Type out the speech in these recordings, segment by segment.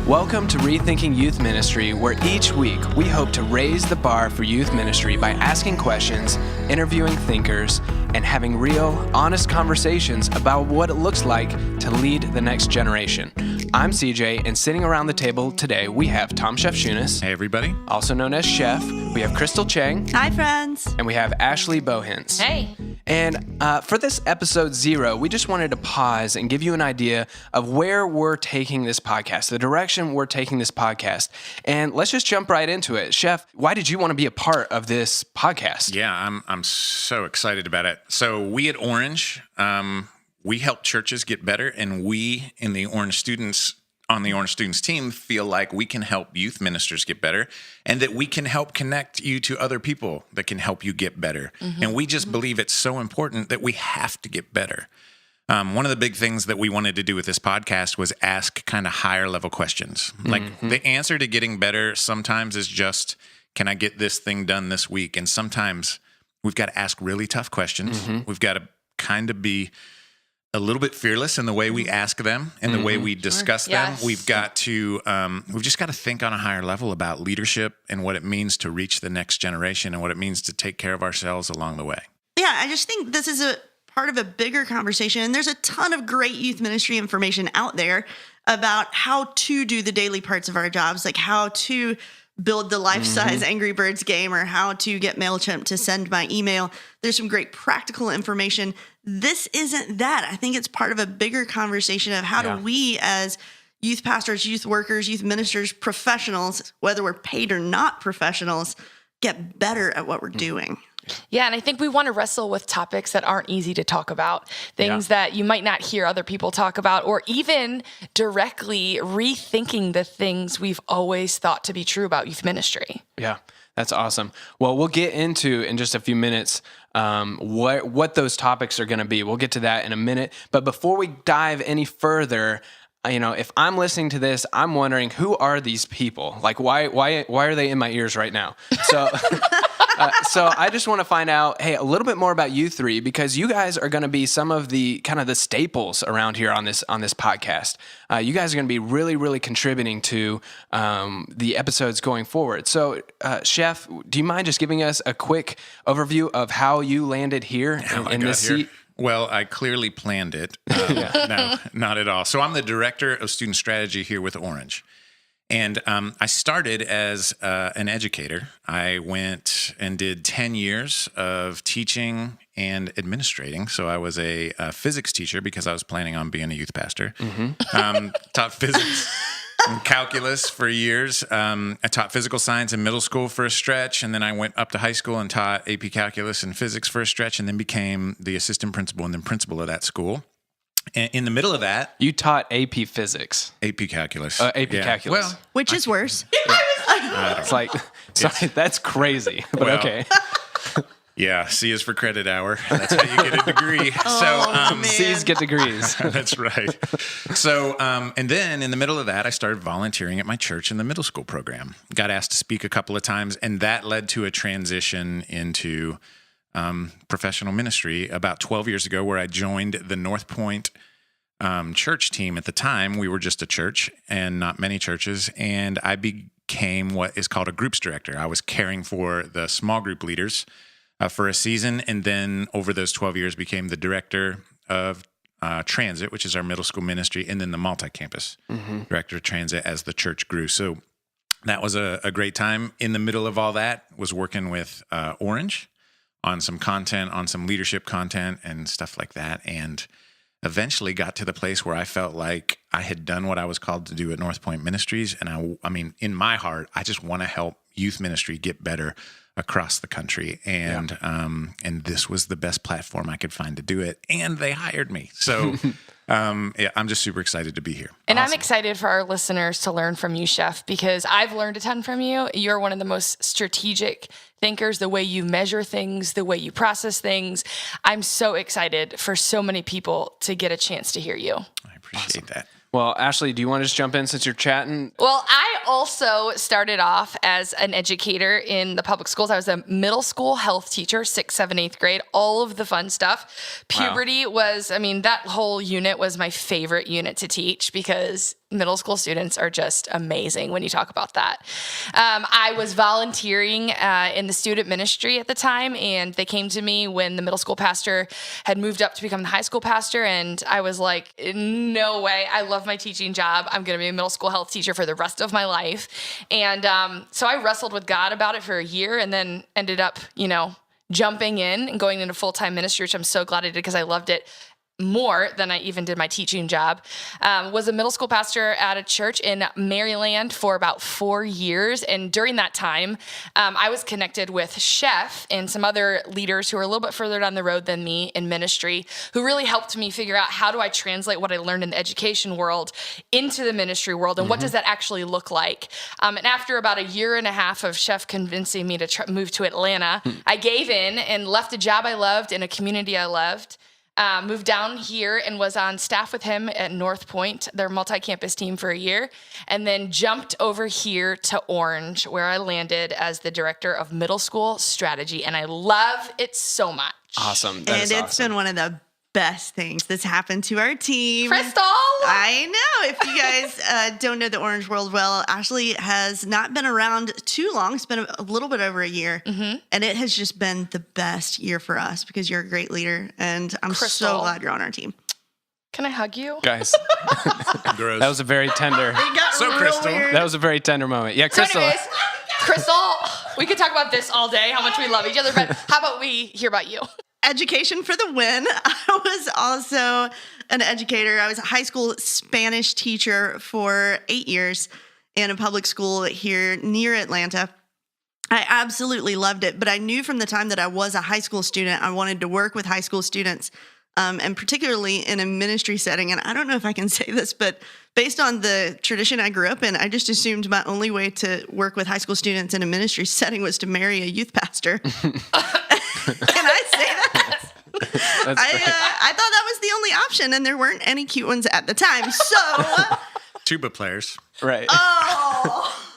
Welcome to Rethinking Youth Ministry, where each week we hope to raise the bar for youth ministry by asking questions, interviewing thinkers, and having real, honest conversations about what it looks like to lead the next generation. I'm CJ, and sitting around the table today, we have Tom Shefchunas. Hey, everybody. Also known as Chef. We have Crystal Chiang. Hi, friends. And we have Ashley Bohinc. Hey. And for this episode 0, we just wanted to pause and give you an idea of where we're taking this podcast, the direction we're taking this podcast. And let's just jump right into it. Chef, why did you want to be a part of this podcast? Yeah, I'm so excited about it. So we at Orange, we help churches get better, and we in the Orange students on the Orange Students team feel like we can help youth ministers get better and that we can help connect you to other people that can help you get better. Mm-hmm. And we just believe it's so important that we have to get better. One of the big things that we wanted to do with this podcast was ask kind of higher level questions. Like the answer to getting better sometimes is just, can I get this thing done this week? And sometimes we've got to ask really tough questions. Mm-hmm. We've got to kind of be a little bit fearless in the way we ask them and the way we discuss them. Yes. We've just got to think on a higher level about leadership and what it means to reach the next generation and what it means to take care of ourselves along the way. Yeah, I just think this is a part of a bigger conversation. And there's a ton of great youth ministry information out there about how to do the daily parts of our jobs, like how to build the life-size Angry Birds game or how to get MailChimp to send my email. There's some great practical information. This isn't that. I think it's part of a bigger conversation of how do we as youth pastors, youth workers, youth ministers, professionals, whether we're paid or not professionals, get better at what we're doing. Yeah, and I think we want to wrestle with topics that aren't easy to talk about, things that you might not hear other people talk about, or even directly rethinking the things we've always thought to be true about youth ministry. Yeah, that's awesome. Well, we'll get into in just a few minutes what those topics are going to be. We'll get to that in a minute. But before we dive any further, if I'm listening to this, I'm wondering, who are these people? Like, why are they in my ears right now? So, so I just want to find out, a little bit more about you three, because you guys are going to be some of the kind of the staples around here on this podcast. You guys are going to be really, really contributing to the episodes going forward. So, Chef, do you mind just giving us a quick overview of how you landed here in this seat? Well, I clearly planned it. No, not at all. So I'm the director of student strategy here with Orange. And I started as an educator. I went and did 10 years of teaching and administrating. So I was a physics teacher because I was planning on being a youth pastor. Taught physics and calculus for years. I taught physical science in middle school for a stretch, and then I went up to high school and taught AP calculus and physics for a stretch, and then became the assistant principal and then principal of that school. And in the middle of that, you taught AP physics, AP calculus, calculus. Well, Which is worse? It's like, sorry, that's crazy, but okay. Yeah, C is for credit hour. That's how you get a degree. C's get degrees. That's right. So, and then in the middle of that, I started volunteering at my church in the middle school program. Got asked to speak a couple of times, and that led to a transition into professional ministry about 12 years ago, where I joined the North Point church team. At the time, we were just a church and not many churches, and I became what is called a groups director. I was caring for the small group leaders for a season, and then over those 12 years became the director of transit, which is our middle school ministry, and then the multi-campus director of transit as the church grew. So that was a great time. In the middle of all that, was working with Orange on some content, on some leadership content and stuff like that, and eventually got to the place where I felt like I had done what I was called to do at North Point Ministries, and I mean, in my heart, I just want to help youth ministry get better across the country, and this was the best platform I could find to do it, and they hired me. So I'm just super excited to be here. And awesome. I'm excited for our listeners to learn from you, Chef, because I've learned a ton from you. You're one of the most strategic thinkers, the way you measure things, the way you process things. I'm so excited for so many people to get a chance to hear you. I appreciate that. Well, Ashley, do you want to just jump in since you're chatting? Well, I also started off as an educator in the public schools. I was a middle school health teacher, 6th, 7th, 8th grade, all of the fun stuff. Puberty was, that whole unit was my favorite unit to teach because middle school students are just amazing when you talk about that. I was volunteering in the student ministry at the time, and they came to me when the middle school pastor had moved up to become the high school pastor, and I was like, no way, I love my teaching job. I'm going to be a middle school health teacher for the rest of my life. And so I wrestled with God about it for a year and then ended up, jumping in and going into full-time ministry, which I'm so glad I did because I loved it more than I even did my teaching job. Was a middle school pastor at a church in Maryland for about 4 years. And during that time, I was connected with Chef and some other leaders who were a little bit further down the road than me in ministry, who really helped me figure out how do I translate what I learned in the education world into the ministry world, and what does that actually look like? And after about a year and a half of Chef convincing me to move to Atlanta, I gave in and left a job I loved in a community I loved. Moved down here and was on staff with him at North Point, their multi-campus team, for a year, and then jumped over here to Orange, where I landed as the director of middle school strategy, and I love it so much. Awesome. And it's been one of the best things that's happened to our team. Crystal! I know. If you guys don't know the Orange World well, Ashley has not been around too long. It's been a little bit over a year. Mm-hmm. And it has just been the best year for us because you're a great leader. And I'm Crystal, so glad you're on our team. Can I hug you? Guys, Gross. that was a very tender. So Crystal. That was a very tender moment. Yeah, So Crystal. anyways, Crystal, we could talk about this all day, how much we love each other, but how about we hear about you? Education for the win. I was also an educator. I was a high school Spanish teacher for 8 years in a public school here near Atlanta. I absolutely loved it, but I knew from the time that I was a high school student, I wanted to work with high school students, and particularly in a ministry setting. And I don't know if I can say this, but based on the tradition I grew up in, I just assumed my only way to work with high school students in a ministry setting was to marry a youth pastor. Can I say that? I thought that was the only option, and there weren't any cute ones at the time. So, Tuba players. Right. oh,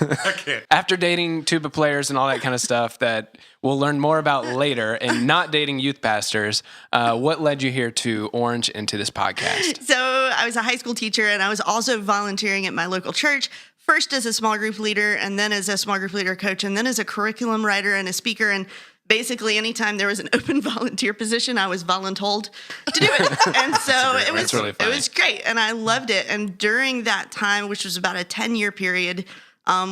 Okay. After dating tuba players and all that kind of stuff that we'll learn more about later, and not dating youth pastors, what led you here to Orange and to this podcast? So I was a high school teacher, and I was also volunteering at my local church, first as a small group leader, and then as a small group leader coach, and then as a curriculum writer and a speaker. And basically, anytime there was an open volunteer position, I was voluntold to do it. And so it was great, and I loved it. And during that time, which was about a 10-year period,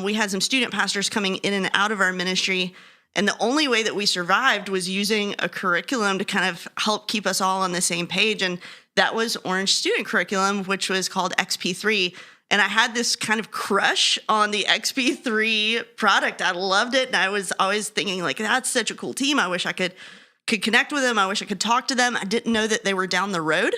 we had some student pastors coming in and out of our ministry. And the only way that we survived was using a curriculum to kind of help keep us all on the same page. And that was Orange Student Curriculum, which was called XP3. And I had this kind of crush on the XP3 product. I loved it. And I was always thinking, like, that's such a cool team. I wish I could connect with them. I wish I could talk to them. I didn't know that they were down the road.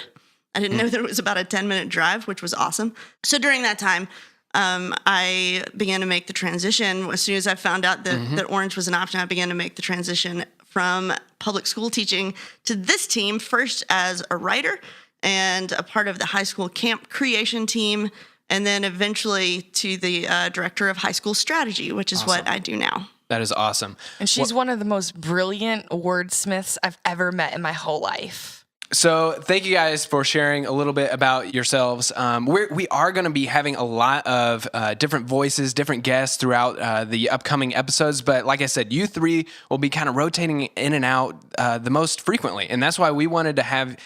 I didn't know that it was about a 10-minute drive, which was awesome. So during that time, I began to make the transition. As soon as I found out that Orange was an option, I began to make the transition from public school teaching to this team, first as a writer and a part of the high school camp creation team, and then eventually to the director of high school strategy, which is what I do now. That is awesome. And she's one of the most brilliant wordsmiths I've ever met in my whole life. So thank you guys for sharing a little bit about yourselves. We are going to be having a lot of different voices, different guests throughout the upcoming episodes. But like I said, you three will be kind of rotating in and out the most frequently. And that's why we wanted to have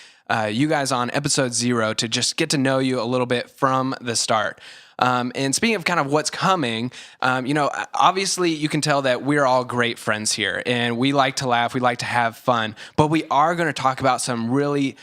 you guys on episode 0 to just get to know you a little bit from the start. And speaking of kind of what's coming, obviously you can tell that we're all great friends here, and we like to laugh, we like to have fun, but we are going to talk about some really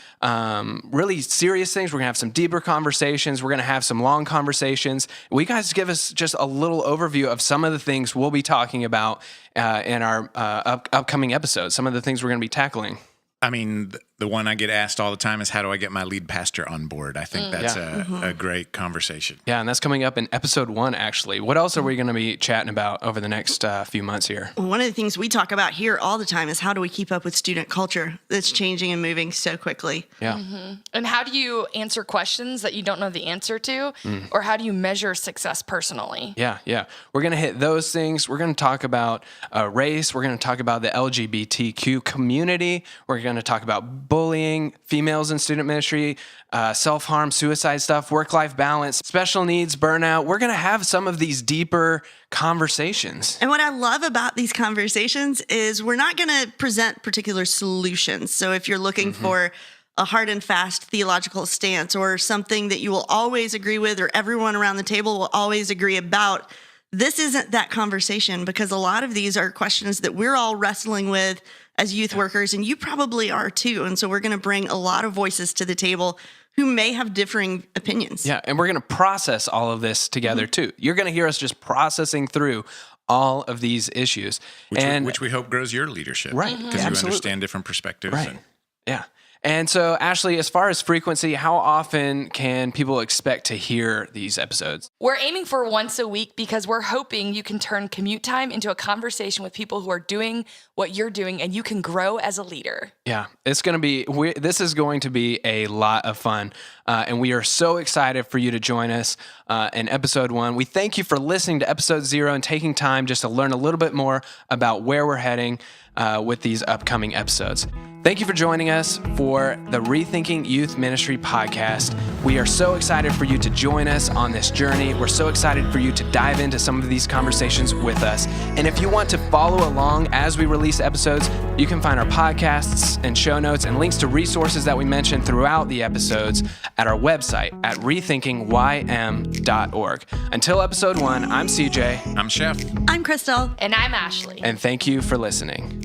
serious things. We're going to have some deeper conversations. We're going to have some long conversations. Will you guys give us just a little overview of some of the things we'll be talking about in our upcoming episodes, some of the things we're going to be tackling? I mean, the one I get asked all the time is, how do I get my lead pastor on board? I think that's a great conversation. Yeah, and that's coming up in episode 1, actually. What else are we going to be chatting about over the next few months here? One of the things we talk about here all the time is how do we keep up with student culture that's changing and moving so quickly. Yeah. Mm-hmm. And how do you answer questions that you don't know the answer to? Or how do you measure success personally? Yeah. We're going to hit those things. We're going to talk about race. We're going to talk about the LGBTQ community. We're going to talk about bullying, females in student ministry, self-harm, suicide stuff, work-life balance, special needs, burnout. We're going to have some of these deeper conversations. And what I love about these conversations is we're not going to present particular solutions. So if you're looking for a hard and fast theological stance or something that you will always agree with or everyone around the table will always agree about, this isn't that conversation, because a lot of these are questions that we're all wrestling with as youth workers, and you probably are too. And so we're going to bring a lot of voices to the table who may have differing opinions. Yeah, and we're going to process all of this together too. You're going to hear us just processing through all of these issues. Which we hope grows your leadership. Right. Because you understand different perspectives. Right. Yeah. And so, Ashley, as far as frequency, how often can people expect to hear these episodes? We're aiming for once a week because we're hoping you can turn commute time into a conversation with people who are doing what you're doing, and you can grow as a leader. Yeah, it's going to be, this is going to be a lot of fun. And we are so excited for you to join us in episode 1. We thank you for listening to episode 0 and taking time just to learn a little bit more about where we're heading with these upcoming episodes. Thank you for joining us for the Rethinking Youth Ministry podcast. We are so excited for you to join us on this journey. We're so excited for you to dive into some of these conversations with us. And if you want to follow along as we release episodes, you can find our podcasts and show notes and links to resources that we mentioned throughout the episodes at our website at rethinkingym.org. Until episode 1, I'm CJ. I'm Chef. I'm Crystal. And I'm Ashley. And thank you for listening.